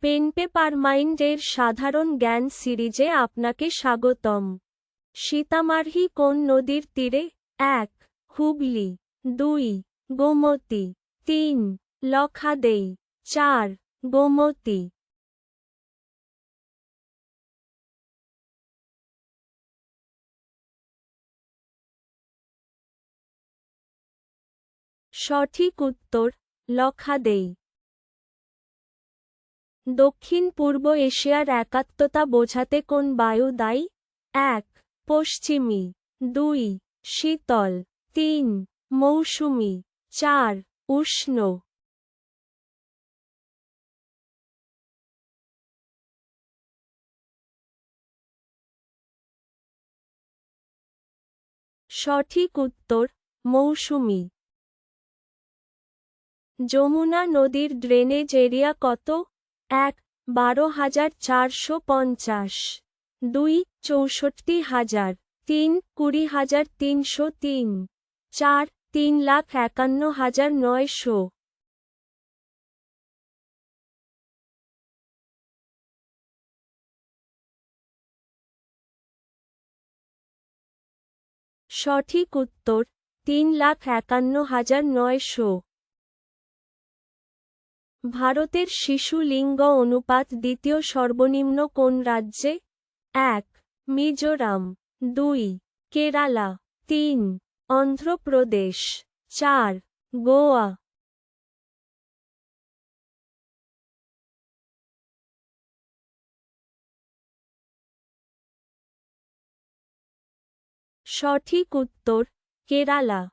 Pen paper mind এর সাধারণ জ্ঞান সিরিজে আপনাকে স্বাগতম। সীতামার্হি কোন নদীর তীরে? 1. হুগলি। 2. গোমতী। 3. লখাদেই। 4. গোমতী। সঠিক উত্তর লখাদেই। দক্ষিণ পূর্ব এশিয়ার একাত্মতা বোঝাতে কোন বায়ু দায়ী? 1. পশ্চিমী। 2. শীতল। 3. মৌসুমী। 4. উষ্ণ। সঠিক উত্তর মৌসুমী। যমুনা নদীর ড্রেনেজ এরিয়া কত? 1. 12,450। 2. 64,000। 3. 20,303। 4. 3,51,900। সঠিক উত্তর 3,51,900। ভারতের শিশু লিঙ্গ অনুপাত দ্বিতীয় সর্বনিম্ন কোন রাজ্যে? 1. মিজোরাম। 2. কেরালা। 3. অন্ধ্রপ্রদেশ। 4. গোয়া। সঠিক উত্তর কেরালা।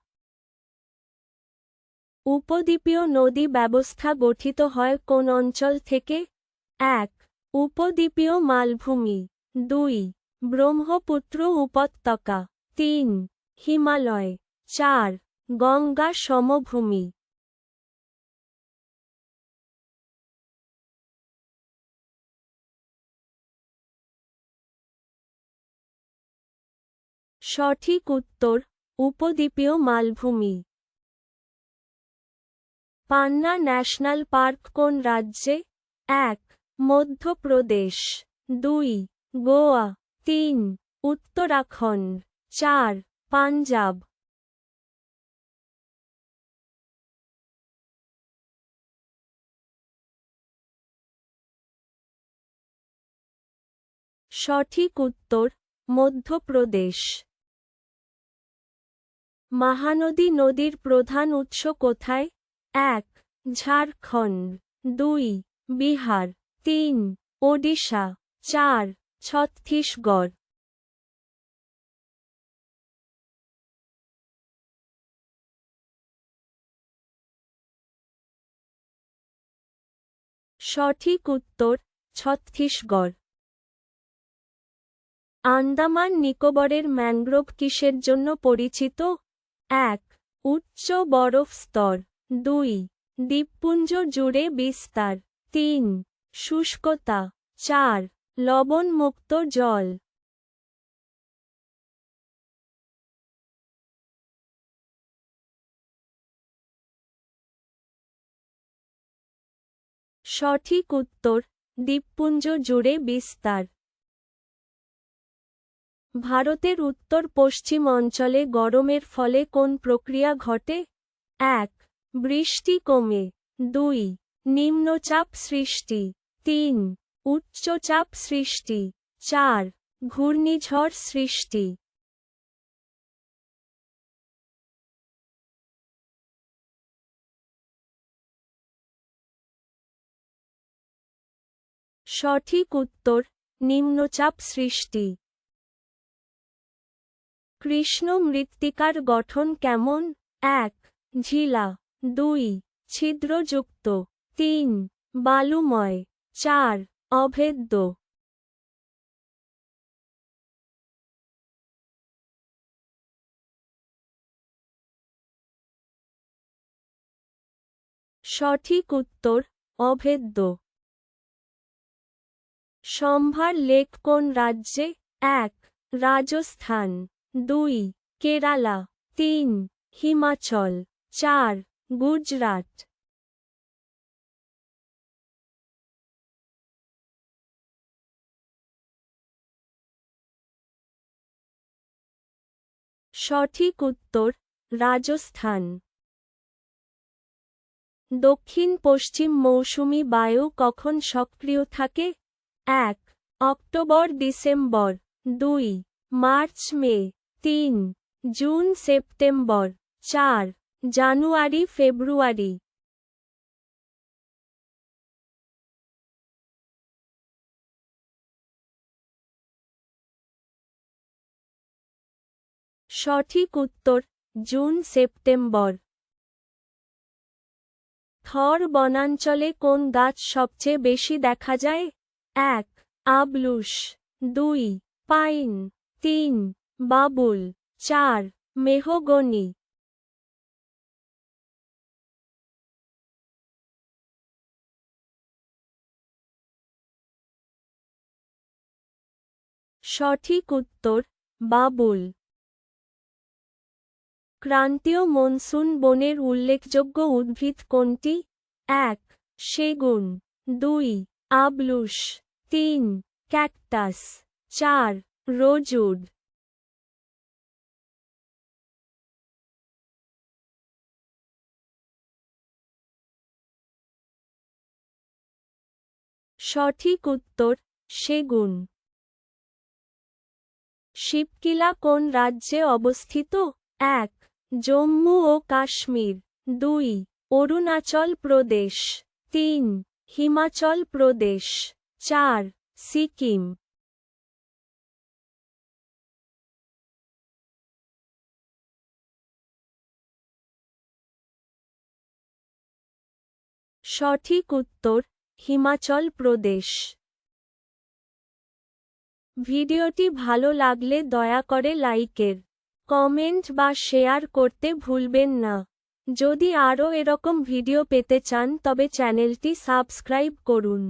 উপদ্বীপীয় নদী ব্যবস্থা গঠিত হয় কোন অঞ্চল থেকে? 1. উপদ্বীপীয় মালভূমি। 2. ব্রহ্মপুত্র উপত্যকা। 3. হিমালয়। 4. গঙ্গা সমভূমি। সঠিক উত্তর উপদ্বীপীয় মালভূমি। পান্না ন্যাশনাল পার্ক কোন রাজ্যে? 1. মধ্যপ্রদেশ। 2. গোয়া। 3. উত্তরাখণ্ড। 4. পাঞ্জাব। সঠিক উত্তর মধ্যপ্রদেশ। মহানদী নদীর প্রধান উৎস কোথায়? 1. ঝাড়খণ্ড। 2. বিহার। 3. ওডিশা। 4. ছত্তিশগড়। সঠিক উত্তর ছত্তিশগড়। আন্দামান নিকোবরের ম্যানগ্রোভ কিসের জন্য পরিচিত? 1. উচ্চ বরফ স্তর। 2. দ্বীপপুঞ্জ জুড়ে বিস্তার। 3. শুষ্কতা। 4. লবণমুক্ত জল। সঠিক উত্তর দ্বীপপুঞ্জ জুড়ে বিস্তার। ভারতের উত্তর পশ্চিম অঞ্চলে গরমের ফলে কোন প্রক্রিয়া ঘটে? 1. বৃষ্টি কমে। 2. নিম্নচাপ সৃষ্টি। 3. উচ্চচাপ সৃষ্টি। 4. ঘূর্ণিঝড় সৃষ্টি। সঠিক উত্তর নিম্নচাপ সৃষ্টি। কৃষ্ণ মৃত্তিকার গঠন কেমন? 1. ঝিলা। 2. ছিদ্রযুক্ত। 3. বালুময়। 4. অভেদ্য। সঠিক উত্তর অভেদ্য। সম্ভার লেক কোন রাজ্যে? 1. রাজস্থান। 2. কেরালা। 3. হিমাচল। 4. গুজরাট। সঠিক উত্তর রাজস্থান। দক্ষিণ পশ্চিম মৌসুমী বায়ু কখন সক্রিয় থাকে? 1 অক্টোবর ডিসেম্বর, 2 মার্চ মে, 3 জুন সেপ্টেম্বর, 4 জানুয়ারি ফেব্রুয়ারি। সঠিক উত্তর জুন সেপ্টেম্বর। থর বনাঞ্চলে কোন গাছ সবচেয়ে বেশি দেখা যায়? 1 আবলুস, 2 পাইন, 3 বাবুল, 4 মেহগনি। সঠিক উত্তর বাবুল। ক্রান্তীয় মনসুন বনের উল্লেখযোগ্য উদ্ভিদ কোনটি? 1 সেগুন, 2 আবলুস, 3 ক্যাকটাস, 4 রোজউড। সঠিক উত্তর সেগুন। শিবকিলা কোন রাজ্যে অবস্থিত? 1 জম্মু ও কাশ্মীর, 2 অরুণাচল প্রদেশ, 3 হিমাচল প্রদেশ, 4 সিকিম। সঠিক উত্তর হিমাচল প্রদেশ। ভিডিওটি ভালো লাগলে দয়া করে লাইকের, কমেন্ট বা শেয়ার করতে ভুলবেন না। যদি আরও এরকম ভিডিও পেতে চান তবে চ্যানেলটি সাবস্ক্রাইব করুন।